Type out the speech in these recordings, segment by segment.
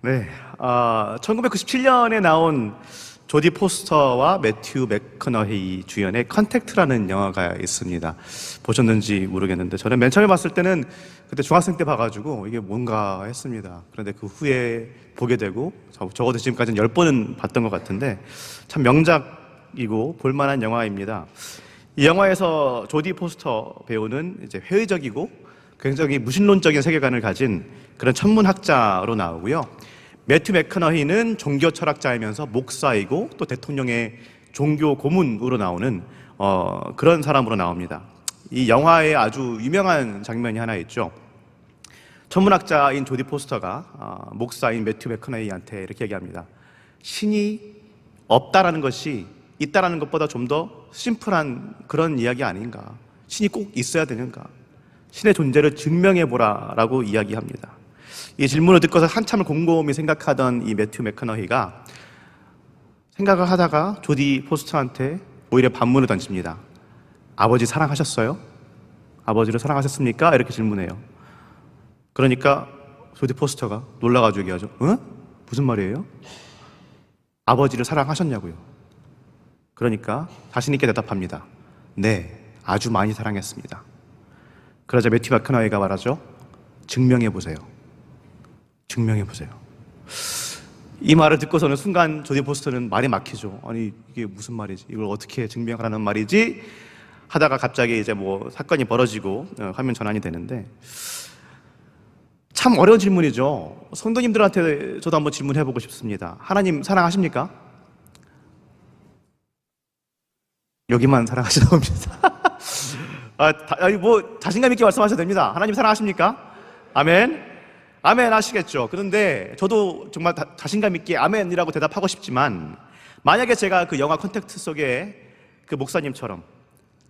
네, 1997년에 나온 조디 포스터와 매튜 맥커너히 주연의 컨택트라는 영화가 있습니다. 보셨는지 모르겠는데 저는 맨 처음에 봤을 때는 그때 중학생 때 봐가지고 이게 뭔가 했습니다. 그런데 그 후에 보게 되고 적어도 지금까지는 10번은 봤던 것 같은데 참 명작이고 볼만한 영화입니다. 이 영화에서 조디 포스터 배우는 이제 회의적이고 굉장히 무신론적인 세계관을 가진 그런 천문학자로 나오고요. 매튜 맥커너히는 종교 철학자이면서 목사이고 또 대통령의 종교 고문으로 나오는 그런 사람으로 나옵니다. 이 영화에 아주 유명한 장면이 하나 있죠. 천문학자인 조디 포스터가 목사인 매튜 맥커너히한테 이렇게 얘기합니다. 신이 없다라는 것이 있다라는 것보다 좀 더 심플한 그런 이야기 아닌가? 신이 꼭 있어야 되는가? 신의 존재를 증명해보라라고 이야기합니다. 이 질문을 듣고서 한참을 곰곰이 생각하던 이 매튜 맥커너히가 생각을 하다가 조디 포스터한테 오히려 반문을 던집니다. 아버지 사랑하셨어요? 아버지를 사랑하셨습니까? 이렇게 질문해요. 그러니까 조디 포스터가 놀라가지고 얘기하죠. 응? 무슨 말이에요? 아버지를 사랑하셨냐고요. 그러니까 자신 있게 대답합니다. 네, 아주 많이 사랑했습니다. 그러자 매튜 맥커너히가 말하죠. 증명해보세요. 증명해보세요. 이 말을 듣고서는 순간 조디 포스터는 말이 막히죠. 아니 이게 무슨 말이지? 이걸 어떻게 증명하라는 말이지? 하다가 갑자기 이제 뭐 사건이 벌어지고 화면 전환이 되는데 참 어려운 질문이죠. 성도님들한테 저도 한번 질문해보고 싶습니다. 하나님 사랑하십니까? 여기만 사랑하시나 봅니다. 뭐 자신감 있게 말씀하셔도 됩니다. 하나님 사랑하십니까? 아멘. 아멘 하시겠죠. 그런데 저도 정말 자신감 있게 아멘이라고 대답하고 싶지만 만약에 제가 그 영화 컨택트 속에 그 목사님처럼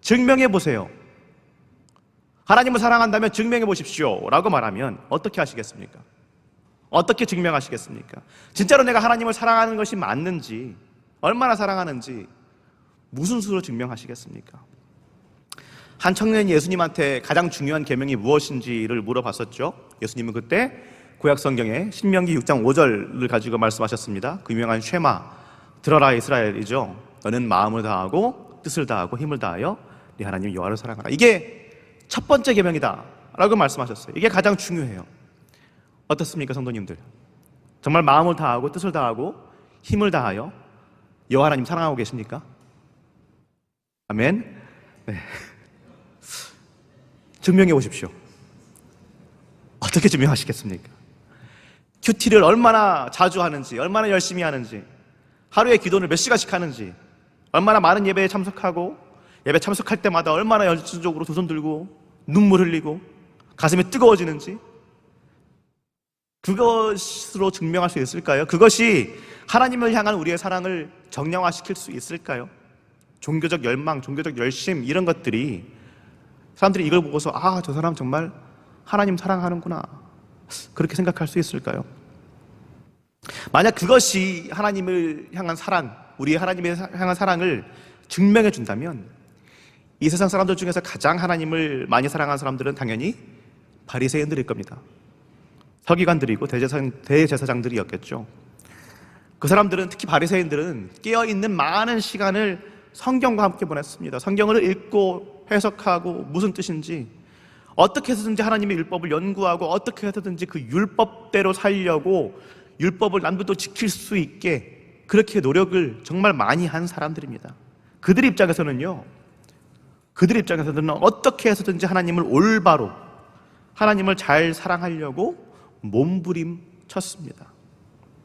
증명해 보세요. 하나님을 사랑한다면 증명해 보십시오 라고 말하면 어떻게 하시겠습니까? 어떻게 증명하시겠습니까? 진짜로 내가 하나님을 사랑하는 것이 맞는지, 얼마나 사랑하는지 무슨 수로 증명하시겠습니까? 한 청년이 예수님한테 가장 중요한 계명이 무엇인지를 물어봤었죠. 예수님은 그때 구약 성경에 신명기 6장 5절을 가지고 말씀하셨습니다. 그 유명한 쉐마, 들어라 이스라엘이죠. 너는 마음을 다하고 뜻을 다하고 힘을 다하여 네 하나님 여호와를 사랑하라. 이게 첫 번째 계명이다 라고 말씀하셨어요. 이게 가장 중요해요. 어떻습니까 성도님들? 정말 마음을 다하고 뜻을 다하고 힘을 다하여 여호와 하나님 사랑하고 계십니까? 아멘. 네. 증명해 보십시오. 어떻게 증명하시겠습니까? 큐티를 얼마나 자주 하는지, 얼마나 열심히 하는지, 하루에 기도를 몇 시간씩 하는지, 얼마나 많은 예배에 참석하고 예배 참석할 때마다 얼마나 열정적으로 두 손 들고 눈물 흘리고 가슴이 뜨거워지는지, 그것으로 증명할 수 있을까요? 그것이 하나님을 향한 우리의 사랑을 정량화시킬 수 있을까요? 종교적 열망, 종교적 열심 이런 것들이 사람들이 이걸 보고서 저 사람 정말 하나님 사랑하는구나 그렇게 생각할 수 있을까요? 만약 그것이 하나님을 향한 사랑, 우리의 하나님을 향한 사랑을 증명해 준다면 이 세상 사람들 중에서 가장 하나님을 많이 사랑하는 사람들은 당연히 바리새인들일 겁니다. 서기관들이고 대제사장들이었겠죠. 그 사람들은, 특히 바리새인들은 깨어있는 많은 시간을 성경과 함께 보냈습니다. 성경을 읽고 해석하고 무슨 뜻인지, 어떻게 해서든지 하나님의 율법을 연구하고 어떻게 해서든지 그 율법대로 살려고 율법을 남들도 지킬 수 있게 그렇게 노력을 정말 많이 한 사람들입니다. 그들 입장에서는 어떻게 해서든지 하나님을 올바로, 하나님을 잘 사랑하려고 몸부림 쳤습니다.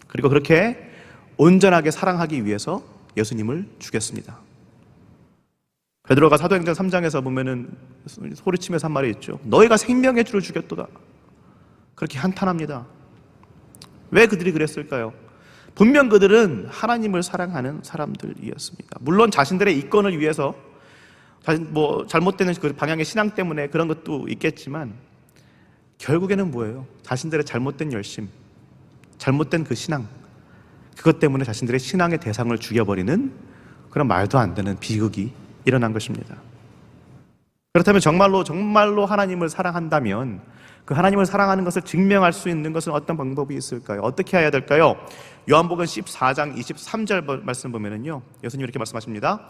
그리고 그렇게 온전하게 사랑하기 위해서 예수님을 죽였습니다. 베드로가 사도행전 3장에서 보면은 소리치면서 한 말이 있죠. 너희가 생명의 주를 죽였도다. 그렇게 한탄합니다. 왜 그들이 그랬을까요? 분명 그들은 하나님을 사랑하는 사람들이었습니다. 물론 자신들의 이권을 위해서 잘못되는 그 방향의 신앙 때문에 그런 것도 있겠지만 결국에는 뭐예요? 자신들의 잘못된 열심, 잘못된 그 신앙, 그것 때문에 자신들의 신앙의 대상을 죽여버리는 그런 말도 안 되는 비극이 일어난 것입니다. 그렇다면 정말로 하나님을 사랑한다면 그 하나님을 사랑하는 것을 증명할 수 있는 것은 어떤 방법이 있을까요? 어떻게 해야 될까요? 요한복음 14장 23절 말씀 보면은요, 예수님 이렇게 말씀하십니다.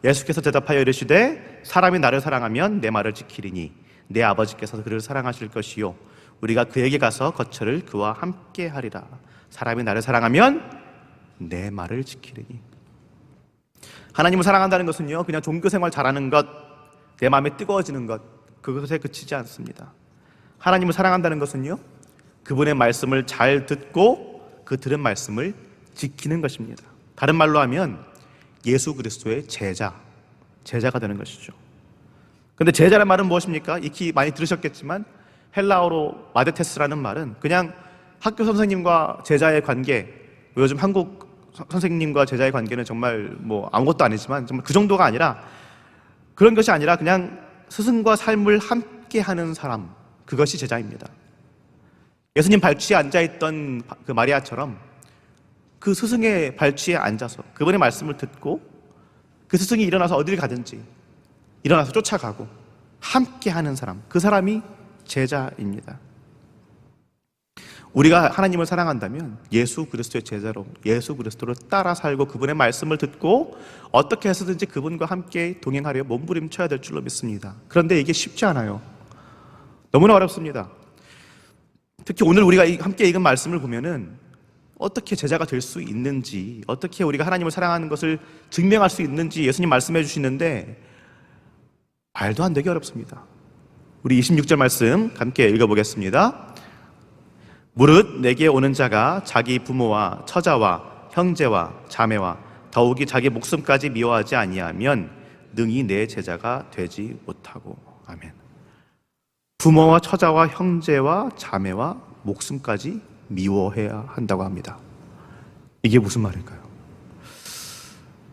예수께서 대답하여 이르시되 사람이 나를 사랑하면 내 말을 지키리니 내 아버지께서 그를 사랑하실 것이요 우리가 그에게 가서 거처를 그와 함께 하리라. 사람이 나를 사랑하면 내 말을 지키리니. 하나님을 사랑한다는 것은요, 그냥 종교생활 잘하는 것, 내 마음에 뜨거워지는 것, 그것에 그치지 않습니다. 하나님을 사랑한다는 것은요, 그분의 말씀을 잘 듣고 그 들은 말씀을 지키는 것입니다. 다른 말로 하면 예수 그리스도의 제자가 되는 것이죠. 근데 제자란 말은 무엇입니까? 익히 많이 들으셨겠지만 헬라어로 마데테스라는 말은 그냥 학교 선생님과 제자의 관계, 요즘 한국 선생님과 제자의 관계는 정말 뭐 아무것도 아니지만 정말 그 정도가 아니라, 그런 것이 아니라 그냥 스승과 삶을 함께 하는 사람, 그것이 제자입니다. 예수님 발치에 앉아있던 그 마리아처럼 그 스승의 발치에 앉아서 그분의 말씀을 듣고 그 스승이 일어나서 어디를 가든지 일어나서 쫓아가고 함께 하는 사람, 그 사람이 제자입니다. 우리가 하나님을 사랑한다면 예수 그리스도의 제자로 예수 그리스도를 따라 살고 그분의 말씀을 듣고 어떻게 해서든지 그분과 함께 동행하려 몸부림쳐야 될 줄로 믿습니다. 그런데 이게 쉽지 않아요. 너무나 어렵습니다. 특히 오늘 우리가 함께 읽은 말씀을 보면은 어떻게 제자가 될 수 있는지, 어떻게 우리가 하나님을 사랑하는 것을 증명할 수 있는지 예수님 말씀해 주시는데 말도 안 되게 어렵습니다. 우리 26절 말씀 함께 읽어보겠습니다. 무릇 내게 오는 자가 자기 부모와 처자와 형제와 자매와 더욱이 자기 목숨까지 미워하지 아니하면 능히 내 제자가 되지 못하고. 아멘. 부모와 처자와 형제와 자매와 목숨까지 미워해야 한다고 합니다. 이게 무슨 말일까요?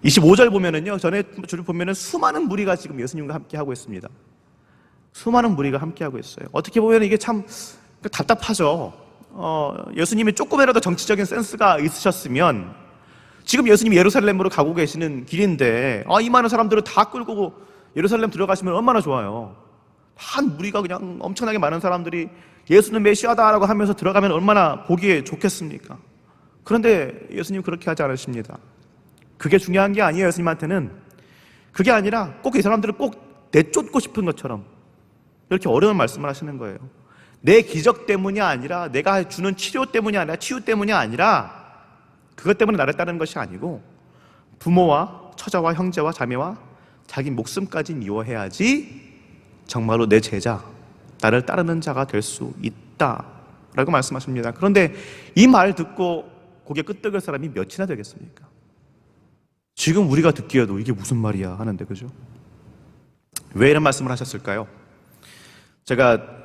25절 보면은요, 전에 줄 보면은 수많은 무리가 지금 예수님과 함께 하고 있습니다. 수많은 무리가 함께 하고 있어요. 어떻게 보면 이게 참 답답하죠. 예수님이 조금이라도 정치적인 센스가 있으셨으면 지금 예수님이 예루살렘으로 가고 계시는 길인데 이 많은 사람들을 다 끌고 예루살렘 들어가시면 얼마나 좋아요. 한 무리가 그냥 엄청나게 많은 사람들이 예수는 메시아다라고 하면서 들어가면 얼마나 보기에 좋겠습니까? 그런데 예수님 그렇게 하지 않으십니다. 그게 중요한 게 아니에요. 예수님한테는 그게 아니라 꼭 이 사람들을 꼭 내쫓고 싶은 것처럼 이렇게 어려운 말씀을 하시는 거예요. 내 기적 때문이 아니라, 내가 주는 치료 때문이 아니라, 치유 때문이 아니라, 그것 때문에 나를 따르는 것이 아니고 부모와 처자와 형제와 자매와 자기 목숨까지 미워해야지 정말로 내 제자, 나를 따르는 자가 될 수 있다라고 말씀하십니다. 그런데 이 말 듣고 고개 끄덕일 사람이 몇이나 되겠습니까? 지금 우리가 듣기에도 이게 무슨 말이야 하는데, 그죠? 왜 이런 말씀을 하셨을까요? 제가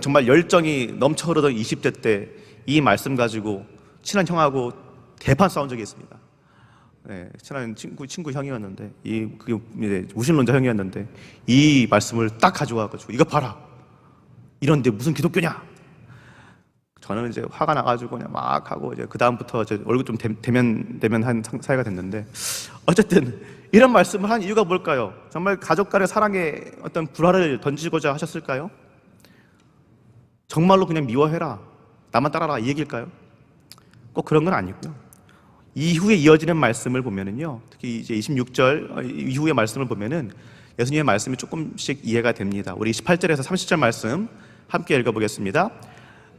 정말 열정이 넘쳐 흐르던 20대 때 이 말씀 가지고 친한 형하고 대판 싸운 적이 있습니다. 네, 친한 친구 형이었는데, 그게 이제 무신론자 형이었는데, 이 말씀을 딱 가져와가지고, 이거 봐라! 이런데 무슨 기독교냐? 저는 이제 화가 나가지고 그냥 막 하고, 이제 그다음부터 이제 얼굴 좀 대면한 사이가 됐는데, 어쨌든, 이런 말씀을 한 이유가 뭘까요? 정말 가족 간의 사랑에 어떤 불화를 던지고자 하셨을까요? 정말로 그냥 미워해라, 나만 따라라, 이 얘기일까요? 꼭 그런 건 아니고요. 이후에 이어지는 말씀을 보면은요, 특히 이제 26절 이후의 말씀을 보면은 예수님의 말씀이 조금씩 이해가 됩니다. 우리 28절에서 30절 말씀 함께 읽어보겠습니다.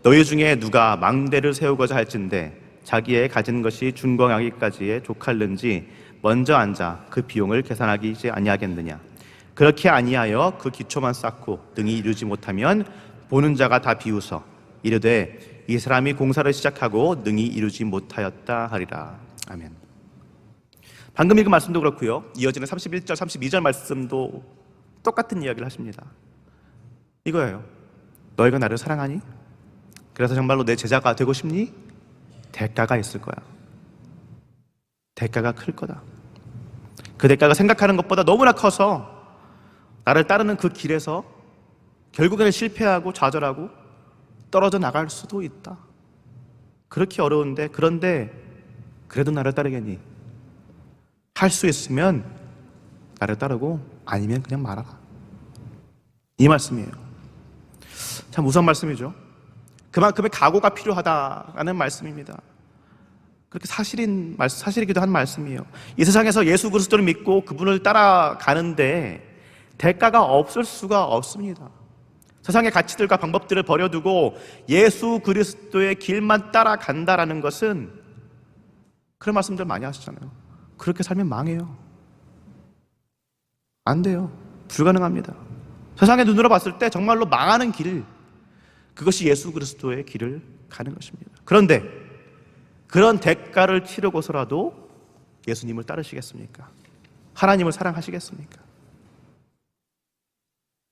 너희 중에 누가 망대를 세우고자 할진대 자기의 가진 것이 준공하기까지에 족할는지 먼저 앉아 그 비용을 계산하기 아니하겠느냐. 그렇게 아니하여 그 기초만 쌓고 능히 이루지 못하면 보는 자가 다 비웃어 이르되 이 사람이 공사를 시작하고 능히 이루지 못하였다 하리라. 아멘. 방금 읽은 말씀도 그렇고요, 이어지는 31절, 32절 말씀도 똑같은 이야기를 하십니다. 이거예요. 너희가 나를 사랑하니? 그래서 정말로 내 제자가 되고 싶니? 대가가 있을 거야. 대가가 클 거다. 그 대가가 생각하는 것보다 너무나 커서 나를 따르는 그 길에서 결국에는 실패하고 좌절하고 떨어져 나갈 수도 있다. 그렇게 어려운데, 그런데 그래도 나를 따르겠니? 할 수 있으면 나를 따르고 아니면 그냥 말아라. 이 말씀이에요. 참 무서운 말씀이죠. 그만큼의 각오가 필요하다는 말씀입니다. 그렇게 사실이기도 한 말씀이에요. 이 세상에서 예수 그리스도를 믿고 그분을 따라가는데 대가가 없을 수가 없습니다. 세상의 가치들과 방법들을 버려두고 예수 그리스도의 길만 따라간다라는 것은, 그런 말씀들 많이 하시잖아요. 그렇게 살면 망해요. 안 돼요. 불가능합니다. 세상의 눈으로 봤을 때 정말로 망하는 길, 그것이 예수 그리스도의 길을 가는 것입니다. 그런데 그런 대가를 치르고서라도 예수님을 따르시겠습니까? 하나님을 사랑하시겠습니까?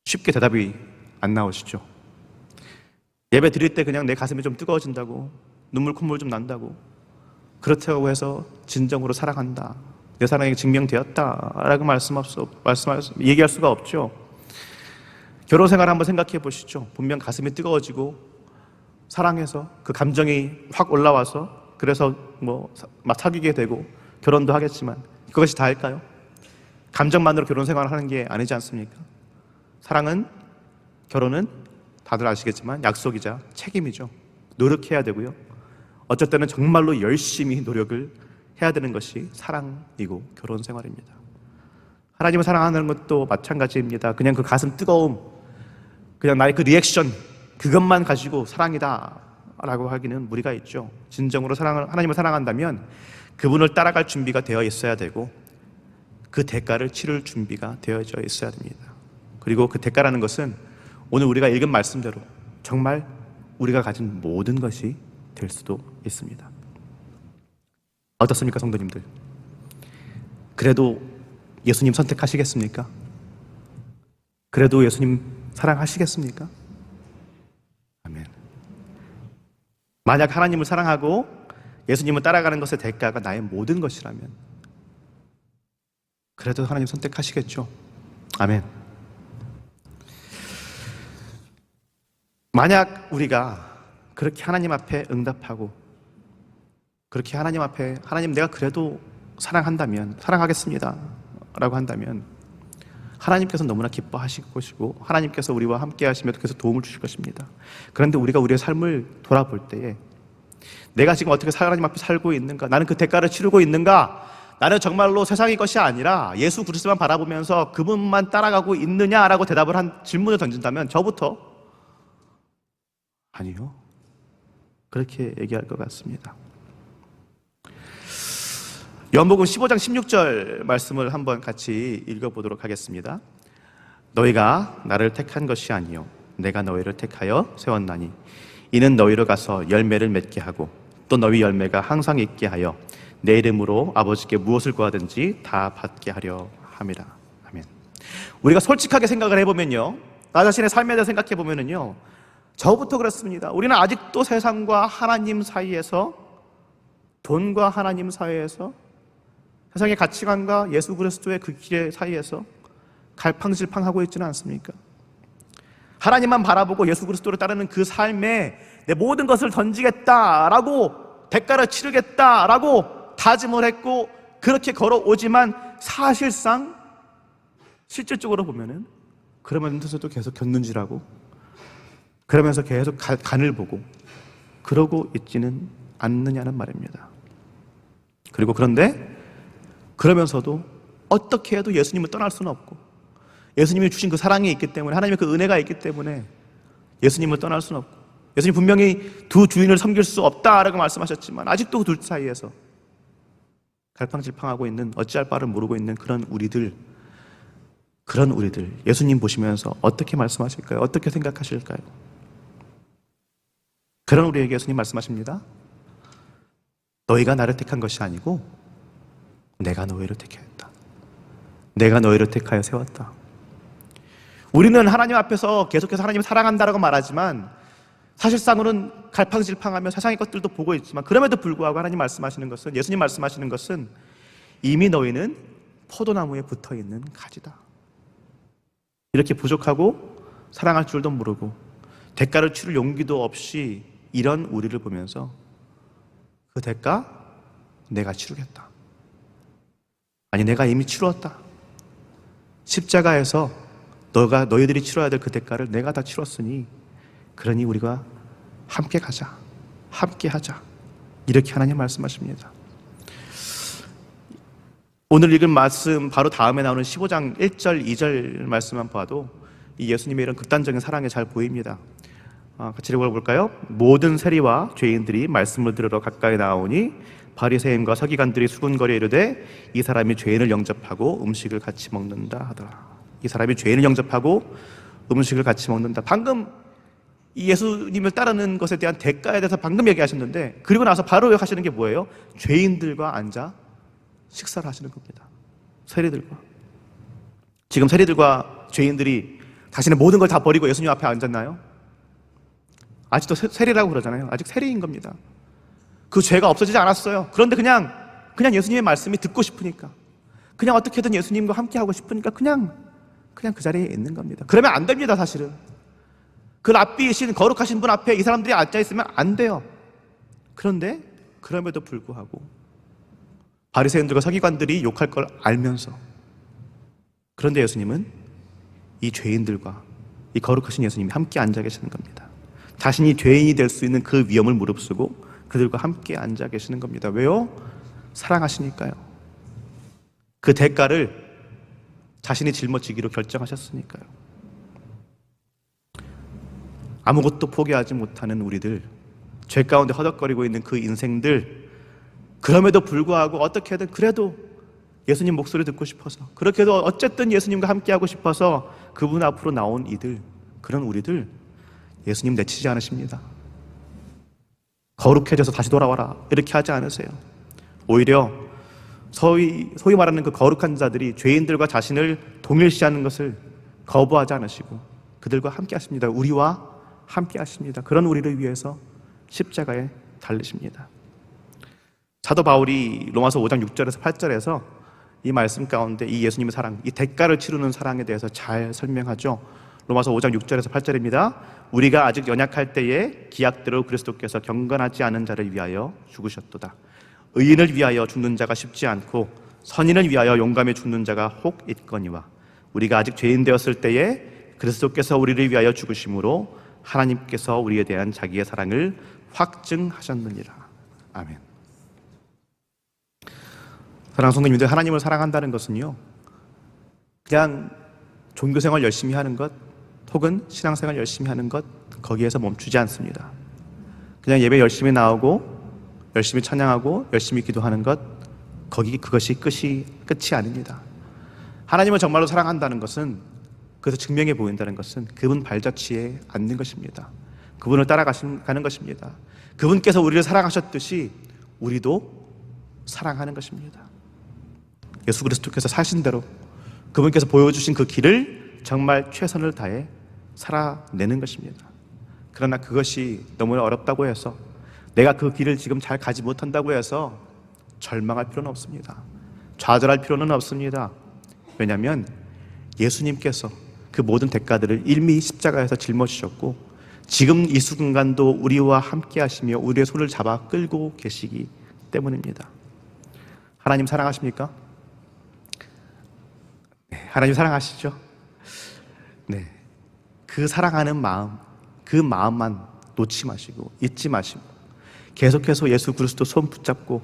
쉽게 대답이 안 나오시죠. 예배 드릴 때 그냥 내 가슴이 좀 뜨거워진다고, 눈물 콧물 좀 난다고, 그렇다고 해서 진정으로 사랑한다, 내 사랑이 증명되었다라고 얘기할 수가 없죠. 결혼 생활 한번 생각해 보시죠. 분명 가슴이 뜨거워지고 사랑해서 그 감정이 확 올라와서 그래서 막 사귀게 되고 결혼도 하겠지만 그것이 다일까요? 감정만으로 결혼 생활을 하는 게 아니지 않습니까? 사랑은, 결혼은 다들 아시겠지만 약속이자 책임이죠. 노력해야 되고요. 어쩔 때는 정말로 열심히 노력을 해야 되는 것이 사랑이고 결혼 생활입니다. 하나님을 사랑하는 것도 마찬가지입니다. 그냥 그 가슴 뜨거움, 그냥 나의 그 리액션, 그것만 가지고 사랑이다 라고 하기는 무리가 있죠. 진정으로 하나님을 사랑한다면 그분을 따라갈 준비가 되어 있어야 되고 그 대가를 치를 준비가 되어져 있어야 됩니다. 그리고 그 대가라는 것은 오늘 우리가 읽은 말씀대로 정말 우리가 가진 모든 것이 될 수도 있습니다. 어떻습니까, 성도님들? 그래도 예수님 선택하시겠습니까? 그래도 예수님 사랑하시겠습니까? 아멘. 만약 하나님을 사랑하고 예수님을 따라가는 것의 대가가 나의 모든 것이라면 그래도 하나님 선택하시겠죠? 아멘. 만약 우리가 그렇게 하나님 앞에 응답하고 그렇게 하나님 앞에 하나님 내가 그래도 사랑한다면, 사랑하겠습니다 라고 한다면 하나님께서 너무나 기뻐하실 것이고 하나님께서 우리와 함께 하시며 계속 도움을 주실 것입니다. 그런데 우리가 우리의 삶을 돌아볼 때에 내가 지금 어떻게 하나님 앞에 살고 있는가, 나는 그 대가를 치르고 있는가, 나는 정말로 세상의 것이 아니라 예수 그리스도만 바라보면서 그분만 따라가고 있느냐라고 질문을 던진다면 저부터 아니요, 그렇게 얘기할 것 같습니다. 요한복음 15장 16절 말씀을 한번 같이 읽어보도록 하겠습니다. 너희가 나를 택한 것이 아니요 내가 너희를 택하여 세웠나니 이는 너희로 가서 열매를 맺게 하고 또 너희 열매가 항상 있게 하여 내 이름으로 아버지께 무엇을 구하든지 다 받게 하려 함이라. 아멘. 우리가 솔직하게 생각을 해보면요, 나 자신의 삶에 대해 생각해 보면은요, 저부터 그렇습니다. 우리는 아직도 세상과 하나님 사이에서, 돈과 하나님 사이에서, 세상의 가치관과 예수 그리스도의 그 길 사이에서 갈팡질팡하고 있지는 않습니까? 하나님만 바라보고 예수 그리스도를 따르는 그 삶에 내 모든 것을 던지겠다라고, 대가를 치르겠다라고 다짐을 했고 그렇게 걸어오지만 사실상 실질적으로 보면은 그러면서도 계속 곁눈질하고 그러면서 계속 간을 보고 그러고 있지는 않느냐는 말입니다. 그리고 그러면서도 어떻게 해도 예수님을 떠날 수는 없고 예수님이 주신 그 사랑이 있기 때문에, 하나님의 그 은혜가 있기 때문에 예수님을 떠날 수는 없고, 예수님 분명히 두 주인을 섬길 수 없다라고 말씀하셨지만 아직도 그 둘 사이에서 갈팡질팡하고 있는, 어찌할 바를 모르고 있는 그런 우리들, 예수님 보시면서 어떻게 말씀하실까요? 어떻게 생각하실까요? 그런 우리에게 예수님 말씀하십니다. 너희가 나를 택한 것이 아니고 내가 너희를 택하였다. 내가 너희를 택하여 세웠다. 우리는 하나님 앞에서 계속해서 하나님을 사랑한다라고 말하지만 사실상으로는 갈팡질팡하며 세상의 것들도 보고 있지만 그럼에도 불구하고 하나님 말씀하시는 것은, 예수님 말씀하시는 것은 이미 너희는 포도나무에 붙어있는 가지다. 이렇게 부족하고 사랑할 줄도 모르고 대가를 치를 용기도 없이 이런 우리를 보면서 그 대가 내가 치르겠다. 아니, 내가 이미 치루었다. 십자가에서 너희들이 치러야 될 그 대가를 내가 다 치렀으니 그러니 우리가 함께 가자, 함께 하자, 이렇게 하나님 말씀하십니다. 오늘 읽은 말씀 바로 다음에 나오는 15장 1절 2절 말씀만 봐도 이 예수님의 이런 극단적인 사랑이 잘 보입니다. 같이 읽어볼까요? 모든 세리와 죄인들이 말씀을 들으러 가까이 나오니 바리새인과 서기관들이 수군거려 이르되 이 사람이 죄인을 영접하고 음식을 같이 먹는다 하더라. 이 사람이 죄인을 영접하고 음식을 같이 먹는다. 방금 이 예수님을 따르는 것에 대한 대가에 대해서 방금 얘기하셨는데, 그리고 나서 바로 하시는 게 뭐예요? 죄인들과 앉아 식사를 하시는 겁니다. 세리들과. 지금 세리들과 죄인들이 자신의 모든 걸 다 버리고 예수님 앞에 앉았나요? 아직도 세리라고 그러잖아요. 아직 세리인 겁니다. 그 죄가 없어지지 않았어요. 그런데 그냥 예수님의 말씀이 듣고 싶으니까, 그냥 어떻게든 예수님과 함께 하고 싶으니까 그냥 그 자리에 있는 겁니다. 그러면 안 됩니다. 사실은 그 랍비이신 거룩하신 분 앞에 이 사람들이 앉아 있으면 안 돼요. 그런데 그럼에도 불구하고 바리새인들과 서기관들이 욕할 걸 알면서, 그런데 예수님은 이 죄인들과 이 거룩하신 예수님이 함께 앉아 계시는 겁니다. 자신이 죄인이 될 수 있는 그 위험을 무릅쓰고 그들과 함께 앉아 계시는 겁니다. 왜요? 사랑하시니까요. 그 대가를 자신이 짊어지기로 결정하셨으니까요. 아무것도 포기하지 못하는 우리들, 죄 가운데 허덕거리고 있는 그 인생들, 그럼에도 불구하고 어떻게든 그래도 예수님 목소리 듣고 싶어서, 그렇게도 어쨌든 예수님과 함께하고 싶어서 그분 앞으로 나온 이들, 그런 우리들 예수님 내치지 않으십니다. 거룩해져서 다시 돌아와라 이렇게 하지 않으세요. 오히려 소위 말하는 그 거룩한 자들이 죄인들과 자신을 동일시하는 것을 거부하지 않으시고 그들과 함께 하십니다. 우리와 함께 하십니다. 그런 우리를 위해서 십자가에 달리십니다. 사도 바울이 로마서 5장 6절에서 8절에서 이 말씀 가운데 이 예수님의 사랑, 이 대가를 치르는 사랑에 대해서 잘 설명하죠. 로마서 5장 6절에서 8절입니다. 우리가 아직 연약할 때에 기약대로 그리스도께서 경건하지 않은 자를 위하여 죽으셨도다. 의인을 위하여 죽는 자가 쉽지 않고 선인을 위하여 용감히 죽는 자가 혹 있거니와 우리가 아직 죄인 되었을 때에 그리스도께서 우리를 위하여 죽으심으로 하나님께서 우리에 대한 자기의 사랑을 확증하셨느니라. 아멘. 사랑하는 성도님들, 하나님을 사랑한다는 것은요, 그냥 종교생활 열심히 하는 것 혹은 신앙생활 열심히 하는 것, 거기에서 멈추지 않습니다. 그냥 예배 열심히 나오고 열심히 찬양하고 열심히 기도하는 것, 그것이 끝이 아닙니다. 하나님을 정말로 사랑한다는 것은, 그래서 증명해 보인다는 것은 그분 발자취에 앉는 것입니다. 그분을 따라가는 것입니다. 그분께서 우리를 사랑하셨듯이 우리도 사랑하는 것입니다. 예수 그리스도께서 사신 대로 그분께서 보여주신 그 길을 정말 최선을 다해 살아내는 것입니다. 그러나 그것이 너무나 어렵다고 해서, 내가 그 길을 지금 잘 가지 못한다고 해서 절망할 필요는 없습니다. 좌절할 필요는 없습니다. 왜냐하면 예수님께서 그 모든 대가들을 일미 십자가에서 짊어지셨고 지금 이 순간도 우리와 함께 하시며 우리의 손을 잡아 끌고 계시기 때문입니다. 하나님 사랑하십니까? 네, 하나님 사랑하시죠? 네, 그 사랑하는 마음, 그 마음만 놓지 마시고 잊지 마시고 계속해서 예수 그리스도 손 붙잡고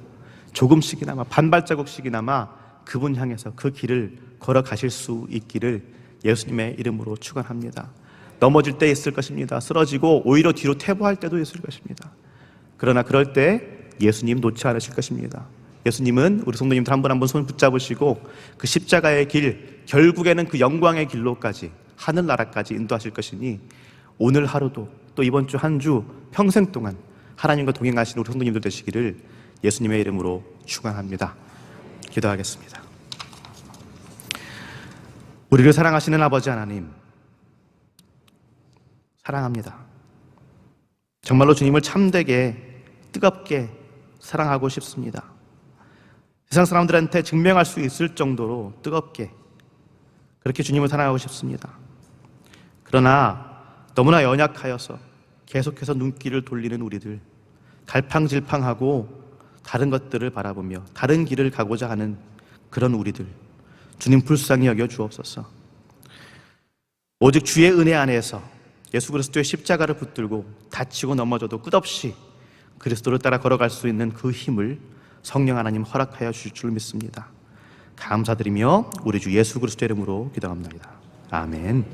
조금씩이나마 반발자국씩이나마 그분 향해서 그 길을 걸어가실 수 있기를 예수님의 이름으로 축원합니다. 넘어질 때 있을 것입니다. 쓰러지고 오히려 뒤로 퇴보할 때도 있을 것입니다. 그러나 그럴 때 예수님 놓지 않으실 것입니다. 예수님은 우리 성도님들 한 분 한 분 손 붙잡으시고 그 십자가의 길, 결국에는 그 영광의 길로까지, 하늘나라까지 인도하실 것이니 오늘 하루도 또 이번 주 한 주 평생 동안 하나님과 동행하시는 우리 성도님들 되시기를 예수님의 이름으로 축원합니다. 기도하겠습니다. 우리를 사랑하시는 아버지 하나님, 사랑합니다. 정말로 주님을 참되게 뜨겁게 사랑하고 싶습니다. 세상 사람들한테 증명할 수 있을 정도로 뜨겁게 그렇게 주님을 사랑하고 싶습니다. 그러나 너무나 연약하여서 계속해서 눈길을 돌리는 우리들, 갈팡질팡하고 다른 것들을 바라보며 다른 길을 가고자 하는 그런 우리들, 주님 불쌍히 여겨 주옵소서. 오직 주의 은혜 안에서 예수 그리스도의 십자가를 붙들고 다치고 넘어져도 끝없이 그리스도를 따라 걸어갈 수 있는 그 힘을 성령 하나님 허락하여 주실 줄 믿습니다. 감사드리며 우리 주 예수 그리스도의 이름으로 기도합니다. 아멘.